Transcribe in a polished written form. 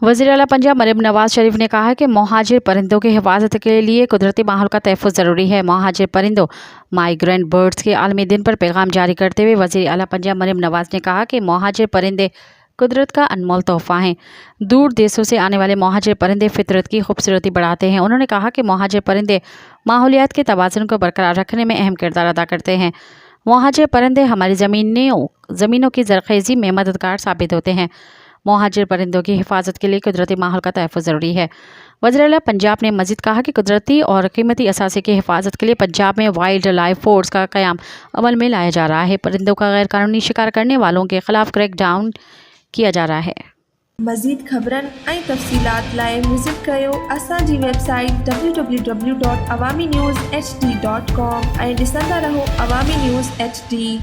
वज़ीर-ए-आला पंजाब मरियम नवाज शरीफ ने कहा है कि मुहाजिर परिंदों की हिफाजत के लिए कुदरती माहौल का तहफ़्फ़ुज़ ज़रूरी है। मुहाजिर परिंदों माइग्रेंट बर्ड्स के आलमी दिन पर पैगाम जारी करते हुए वज़ीर-ए-आला पंजाब मरियम नवाज ने कहा कि मुहाजिर परिंदे कुदरत का अनमोल तोहफ़ा हैं। दूर देशों से आने वाले मुहाजिर परिंदे फितरत की खूबसूरती बढ़ाते हैं। उन्होंने कहा कि मुहाजिर परिंदे माहौलियात के तवाज़ुन को बरकरार रखने में अहम किरदार अदा करते हैं। मुहाजिर परिंदे हमारी ज़मीनों की ज़रख़ेज़ी में मददगार साबित होते हैं। मुहाजिर परिंदों की हिफाजत के लिए कुदरती माहौल का तहफ़्फ़ुज़ ज़रूरी है। वज़ीर-ए-आला पंजाब ने मज़ीद कहा कि कुदरती और कीमती असासे की हिफाजत के लिए पंजाब में वाइल्ड लाइफ फोर्स का क़याम अमल में लाया जा रहा है। परिंदों का गैर कानूनी शिकार करने वालों के ख़िलाफ़ क्रैक डाउन किया जा रहा है। मज़ीद ख़बरनि ऐं तफ़सीलात लाइ विज़िट कयो असांजी वेबसाइट www.awamiNewsHD.com ऐं ॾिसंदा रहो अवामी न्यूज़ HD।